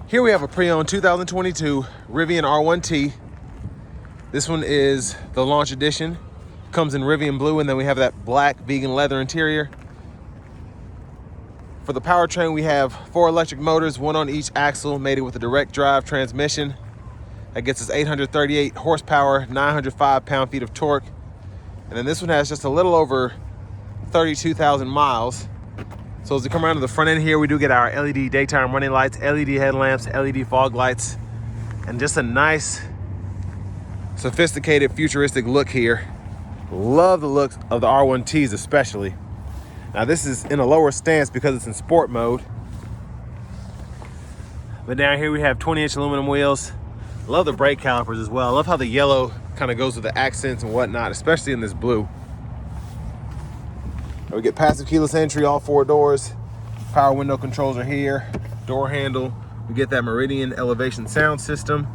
Here we have a pre-owned 2022 Rivian R1T. This one is the Launch Edition. Comes in Rivian blue, and then we have that black vegan leather interior. For the powertrain, we have 4 electric motors, 1 on each axle, mated with a direct drive transmission. That gets us 838 horsepower, 905 pound-feet of torque. And then this one has just a little over 32,000 miles. So as we come around to the front end here, we do get our LED daytime running lights, LED headlamps, LED fog lights, and just a nice, sophisticated, futuristic look here. Love the look of the R1Ts especially. Now this is in a lower stance because it's in sport mode. But down here we have 20-inch aluminum wheels. Love the brake calipers as well. I love how the yellow kind of goes with the accents and whatnot, especially in this blue. We get passive keyless entry, all 4 doors. Power window controls are here. Door handle. We get that Meridian elevation sound system.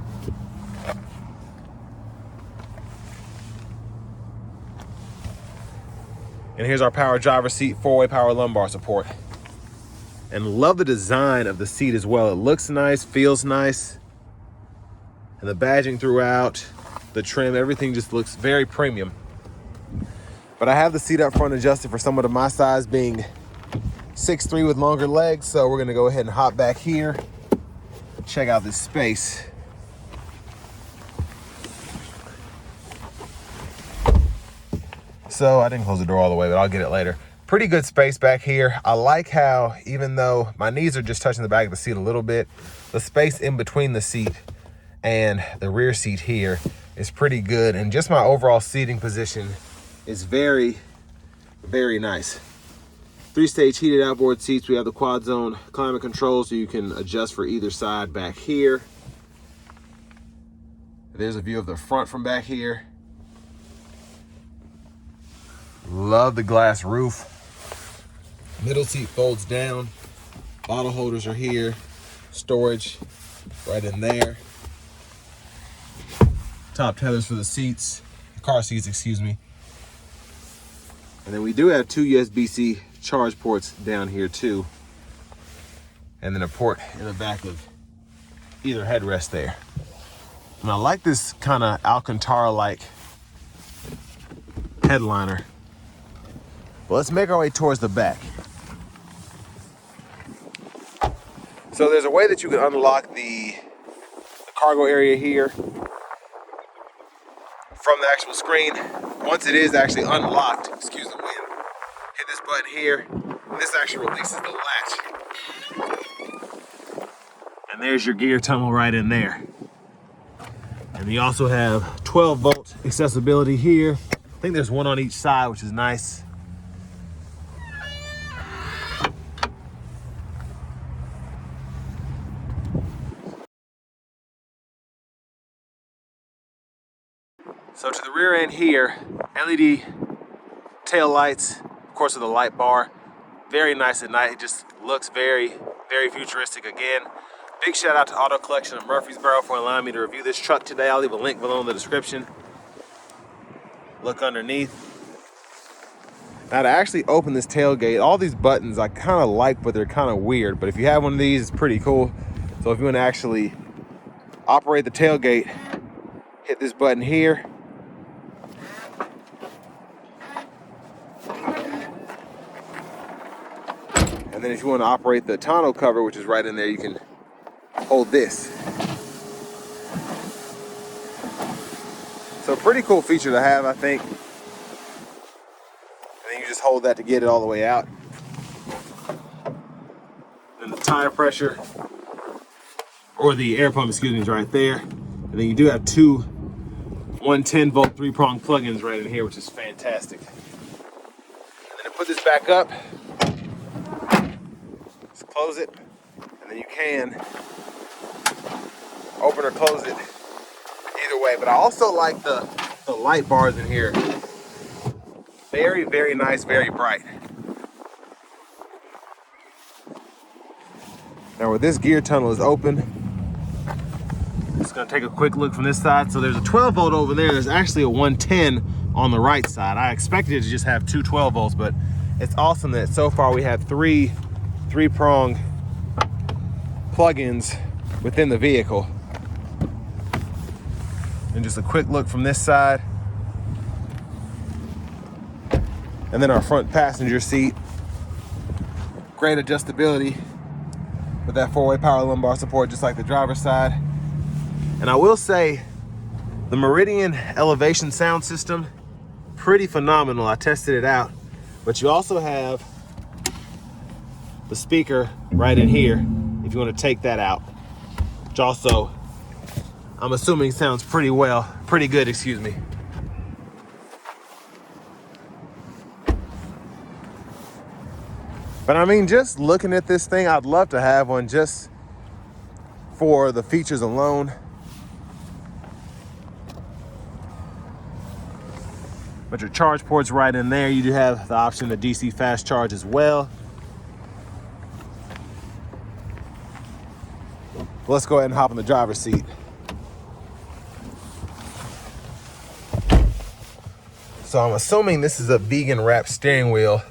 And here's our power driver seat, 4-way power lumbar support. And love the design of the seat as well. It looks nice, feels nice. And the badging throughout, the trim, everything just looks very premium. But I have the seat up front adjusted for someone of my size, being 6'3" with longer legs. So we're gonna go ahead and hop back here, check out this space. So I didn't close the door all the way, but I'll get it later. Pretty good space back here. I like how, even though my knees are just touching the back of the seat a little bit, the space in between the seat and the rear seat here is pretty good. And just my overall seating position is very, very nice. 3-stage heated outboard seats. We have the quad zone climate control, so you can adjust for either side back here. There's a view of the front from back here. Love the glass roof. Middle seat folds down. Bottle holders are here. Storage right in there. Top tethers for the seats, car seats, excuse me. And then we do have 2 USB-C charge ports down here too. And then a port in the back of either headrest there. And I like this kind of Alcantara-like headliner. But let's make our way towards the back. So there's a way that you can unlock the cargo area here from the actual screen. Once it is actually unlocked, excuse the wind, hit this button here, and this actually releases the latch. And there's your gear tunnel right in there. And you also have 12-volt accessibility here. I think there's 1 on each side, which is nice. So to the rear end here, LED tail lights, of course with a light bar. Very nice at night. It just looks very, very futuristic again. Big shout out to Auto Collection of Murfreesboro for allowing me to review this truck today. I'll leave a link below in the description. Look underneath. Now to actually open this tailgate, all these buttons I kind of like, but they're kind of weird. But if you have one of these, it's pretty cool. So if you want to actually operate the tailgate, hit this button here. And then if you want to operate the tonneau cover, which is right in there, you can hold this. So pretty cool feature to have, I think. And then you just hold that to get it all the way out. And the tire pressure, or the air pump, excuse me, is right there. And then you do have 2 110-volt 3-prong plugins right in here, which is fantastic. And then to put this back up, close it, and then you can open or close it either way. But I also like the light bars in here. Very, very nice, very bright. Now where this gear tunnel is open, just gonna take a quick look from this side. So there's a 12-volt over there. There's actually a 110 on the right side. I expected it to just have 2 12 volts, but it's awesome that so far we have 3 3-prong plugins within the vehicle. And just a quick look from this side. And then our front passenger seat. Great adjustability with that 4-way power lumbar support, just like the driver's side. And I will say, the Meridian elevation sound system, pretty phenomenal. I tested it out. But you also have the speaker right in here, if you want to take that out, which also, I'm assuming sounds pretty good, excuse me. But I mean, just looking at this thing, I'd love to have one just for the features alone. But your charge port's right in there. You do have the option to DC fast charge as well. Let's go ahead and hop in the driver's seat. So I'm assuming this is a vegan wrapped steering wheel.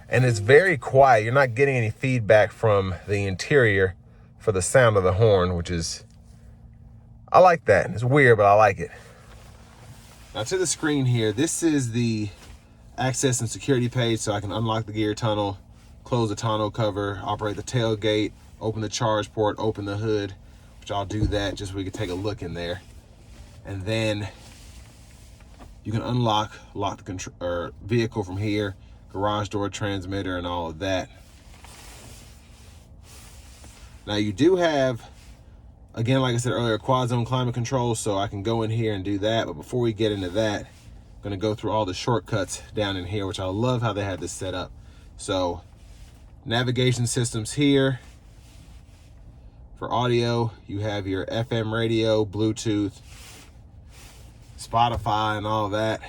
And it's very quiet. You're not getting any feedback from the interior for the sound of the horn, which is, I like that. It's weird, but I like it. Now to the screen here, this is the access and security page, so I can unlock the gear tunnel, close the tonneau cover, operate the tailgate, open the charge port, open the hood, which I'll do that just so we can take a look in there. And then you can lock the vehicle from here, garage door transmitter and all of that. Now you do have, again, like I said earlier, quad zone climate control, so I can go in here and do that. But before we get into that, I'm gonna go through all the shortcuts down in here, which I love how they have this set up. So navigation systems here. For audio, you have your FM radio, Bluetooth, Spotify and all that.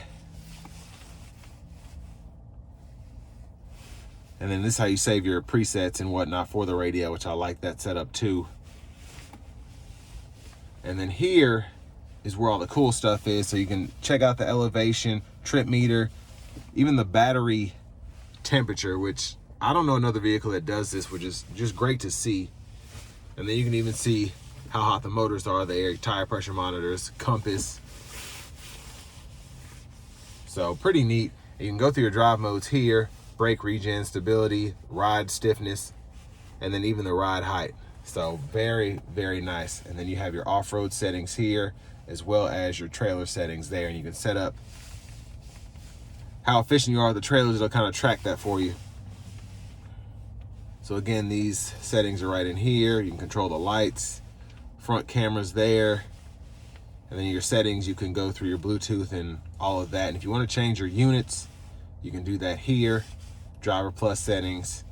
And then this is how you save your presets and whatnot for the radio, which I like that setup too. And then here is where all the cool stuff is. So you can check out the elevation, trip meter, even the battery temperature, which I don't know another vehicle that does this, which is just great to see. And then you can even see how hot the motors are there, tire pressure monitors, compass. So pretty neat. You can go through your drive modes here, brake regen, stability, ride stiffness, and then even the ride height. So very, very nice. And then you have your off-road settings here, as well as your trailer settings there. And you can set up how efficient you are with the trailers. It'll kind of track that for you. So again, these settings are right in here. You can control the lights, front cameras there. And then your settings, you can go through your Bluetooth and all of that. And if you want to change your units, you can do that here. Driver Plus settings,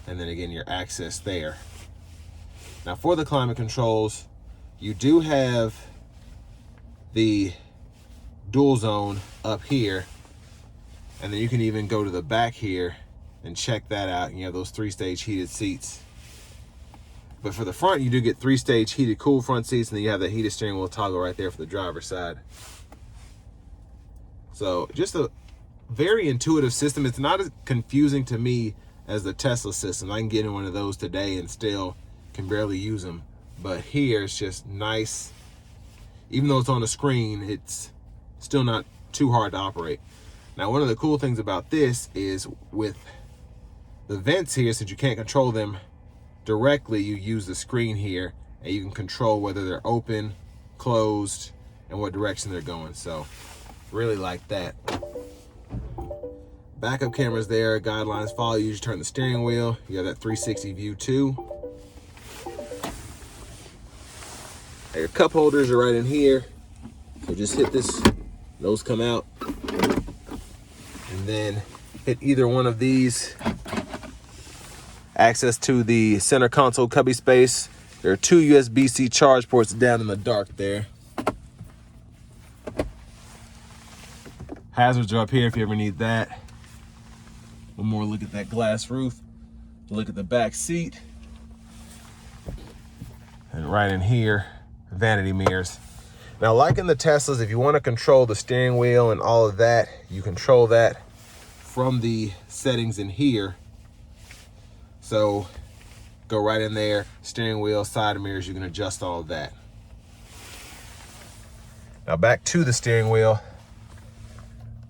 and then again, your access there. Now for the climate controls, you do have the dual zone up here, and then you can even go to the back here and check that out, and you have those 3-stage heated seats. But for the front, you do get 3-stage heated cool front seats, and then you have that heated steering wheel toggle right there for the driver's side. So just a very intuitive system. It's not as confusing to me as the Tesla system. I can get in one of those today and still can barely use them. But here it's just nice. Even though it's on the screen, it's still not too hard to operate. Now, one of the cool things about this is with the vents here, since you can't control them directly, you use the screen here and you can control whether they're open, closed, and what direction they're going. So really like that. Backup cameras there, guidelines follow you. You turn the steering wheel. You have that 360 view too. And your cup holders are right in here. So just hit this, those come out. And then hit either one of these. Access to the center console cubby space. There are 2 USB-C charge ports down in the dark there. Hazards are up here if you ever need that. One more look at that glass roof. Look at the back seat. And right in here, vanity mirrors. Now, like in the Teslas, if you want to control the steering wheel and all of that, you control that from the settings in here. So go right in there. Steering wheel, side mirrors, you can adjust all of that. Now back to the steering wheel.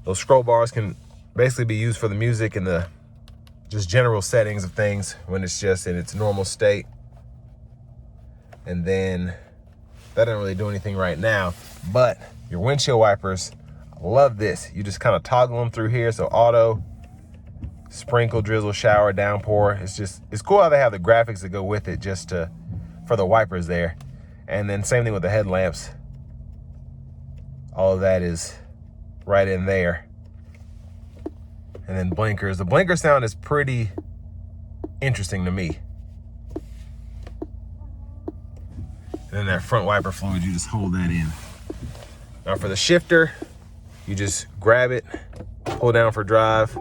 Those scroll bars can basically be used for the music and the just general settings of things when it's just in its normal state. And then that doesn't really do anything right now, but your windshield wipers, I love this. You just kind of toggle them through here. So auto, sprinkle, drizzle, shower, downpour. It's cool how they have the graphics that go with it just for the wipers there. And then same thing with the headlamps. All of that is right in there. And then blinkers. The blinker sound is pretty interesting to me. And then that front wiper fluid, you just hold that in. Now for the shifter, you just grab it, pull down for drive,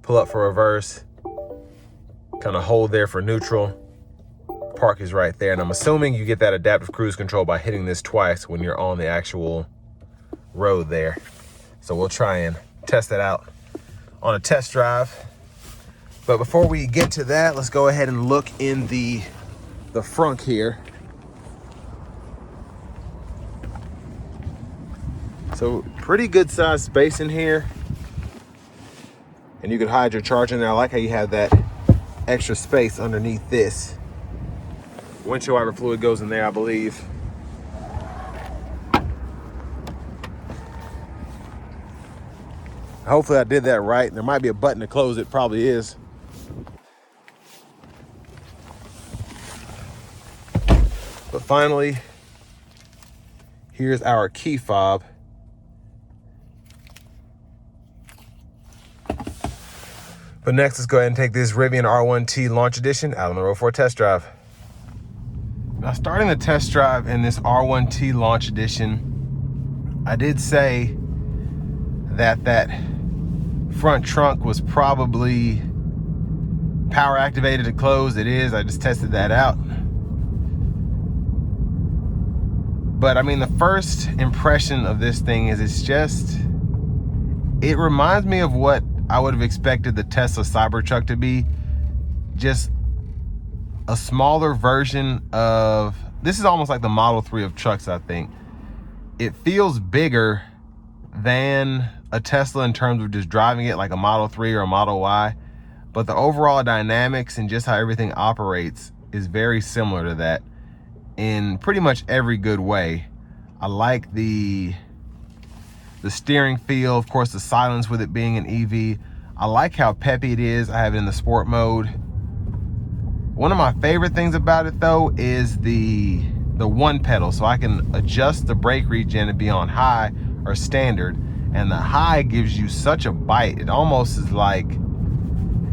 pull up for reverse, kind of hold there for neutral. Park is right there. And I'm assuming you get that adaptive cruise control by hitting this twice when you're on the actual road there. So we'll try and test that out on a test drive. But before we get to that, let's go ahead and look in the frunk here. So pretty good sized space in here. And you can hide your charger in there. I like how you have that extra space underneath this. Windshield wiper fluid goes in there, I believe. Hopefully I did that right. There might be a button to close it, probably is. But finally, here's our key fob. But next, let's go ahead and take this Rivian R1T Launch Edition out on the road for a test drive. Now, starting the test drive in this R1T Launch Edition, I did say that front trunk was probably power activated to close. It is. I just tested that out. But I mean, the first impression of this thing is it reminds me of what I would have expected the Tesla Cybertruck to be. Just a smaller version of, this is almost like the Model 3 of trucks, I think. It feels bigger than a Tesla in terms of just driving it like a Model 3 or a Model Y. But the overall dynamics and just how everything operates is very similar to that in pretty much every good way. I like the steering feel, of course, the silence with it being an EV. I like how peppy it is. I have it in the sport mode. One of my favorite things about it though is the one pedal, so I can adjust the brake regen to be on high or standard. And the high gives you such a bite. It almost is like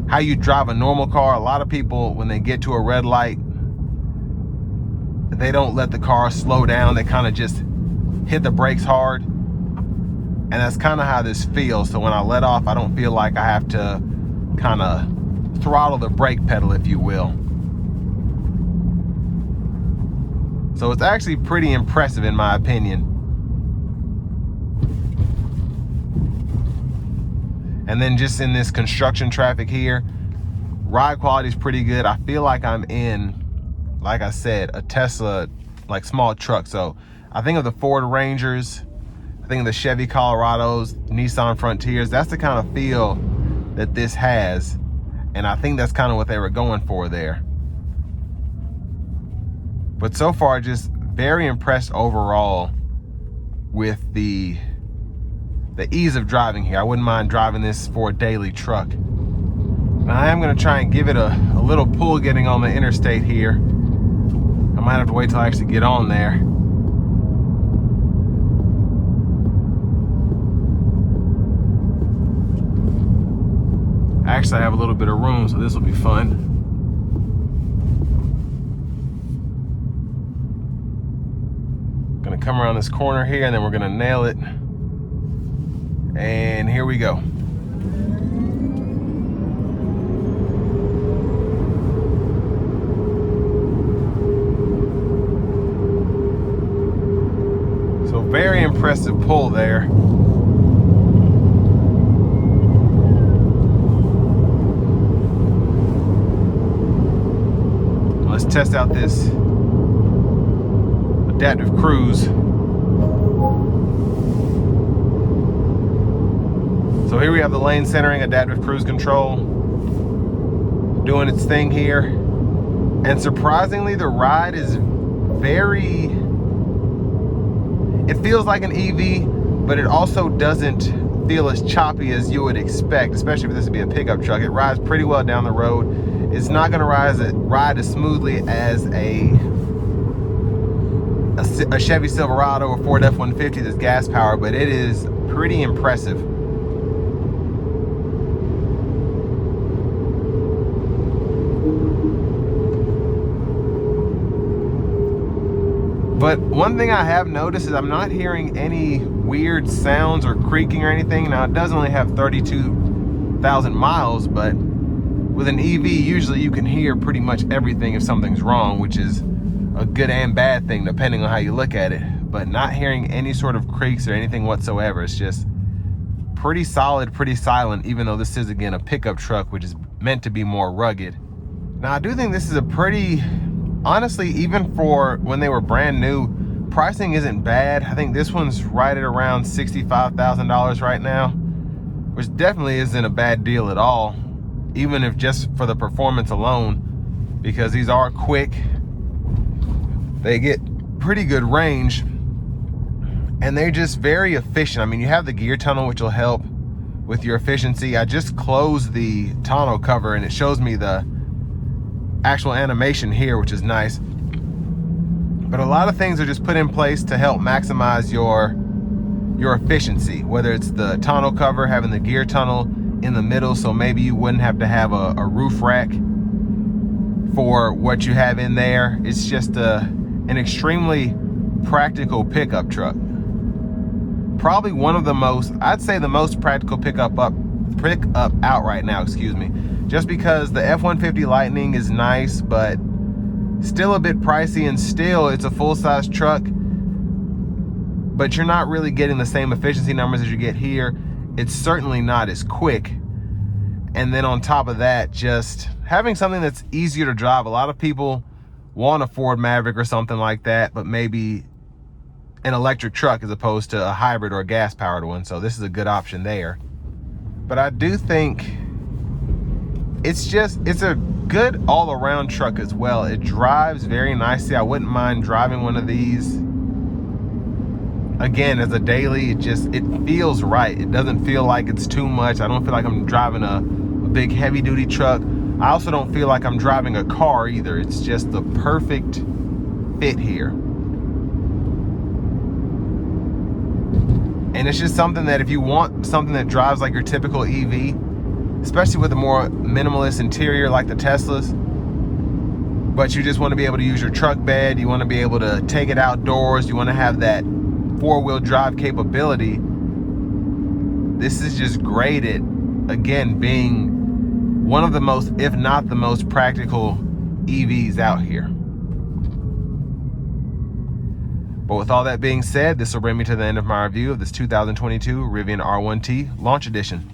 how you drive a normal car. A lot of people, when they get to a red light, they don't let the car slow down. They kind of just hit the brakes hard. And that's kind of how this feels. So when I let off, I don't feel like I have to kind of throttle the brake pedal, if you will. So it's actually pretty impressive in my opinion. And then just in this construction traffic here, ride quality is pretty good. I feel like I'm in, like I said, a Tesla, like small truck. So I think of the Ford Rangers, I think of the Chevy Colorados, Nissan Frontiers. That's the kind of feel that this has. And I think that's kind of what they were going for there. But so far, just very impressed overall with the ease of driving here. I wouldn't mind driving this for a daily truck. Now I am gonna try and give it a little pull getting on the interstate here. I might have to wait till I actually get on there. Actually, I have a little bit of room, so this will be fun. Gonna come around this corner here and then we're gonna nail it. And here we go. So very impressive pull there. let's test out this adaptive cruise. So here we have the lane centering adaptive cruise control doing its thing here. And surprisingly, the ride is it feels like an EV, but it also doesn't feel as choppy as you would expect, especially if this would be a pickup truck. It rides pretty well down the road. It's not gonna ride as smoothly as a Chevy Silverado or Ford F-150 that's gas powered, but it is pretty impressive. But one thing I have noticed is I'm not hearing any weird sounds or creaking or anything. Now, it does only have 32,000 miles, but with an EV, usually you can hear pretty much everything if something's wrong, which is a good and bad thing depending on how you look at it. But not hearing any sort of creaks or anything whatsoever. It's just pretty solid, pretty silent, even though this is, again, a pickup truck, which is meant to be more rugged. Now, I do think this is a pretty... honestly, even for when they were brand new, pricing isn't bad. I think this one's right at around $65,000 right now, which definitely isn't a bad deal at all, even if just for the performance alone, because these are quick. They get pretty good range, and they're just very efficient. I mean, you have the gear tunnel, which will help with your efficiency. I just closed the tonneau cover, and it shows me the actual animation here, which is nice. But a lot of things are just put in place to help maximize your efficiency, whether it's the tonneau cover, having the gear tunnel in the middle, so maybe you wouldn't have to have a roof rack for what you have in there. It's just an extremely practical pickup truck. Probably one of the most, I'd say the most practical pickup out right now, excuse me. Just because the F-150 Lightning is nice, but still a bit pricey, and still it's a full-size truck, but you're not really getting the same efficiency numbers as you get here. It's certainly not as quick. And then on top of that, just having something that's easier to drive. A lot of people want a Ford Maverick or something like that, but maybe an electric truck as opposed to a hybrid or a gas-powered one. So this is a good option there. But I do think it's a good all-around truck as well. It drives very nicely. I wouldn't mind driving one of these. Again, as a daily, it feels right. It doesn't feel like it's too much. I don't feel like I'm driving a big heavy-duty truck. I also don't feel like I'm driving a car either. It's just the perfect fit here. And it's just something that if you want something that drives like your typical EV, especially with a more minimalist interior like the Teslas, but you just want to be able to use your truck bed, you want to be able to take it outdoors, you want to have that four-wheel drive capability, this is just great at, again, being one of the most, if not the most practical EVs out here. But with all that being said, this will bring me to the end of my review of this 2022 Rivian R1T Launch Edition.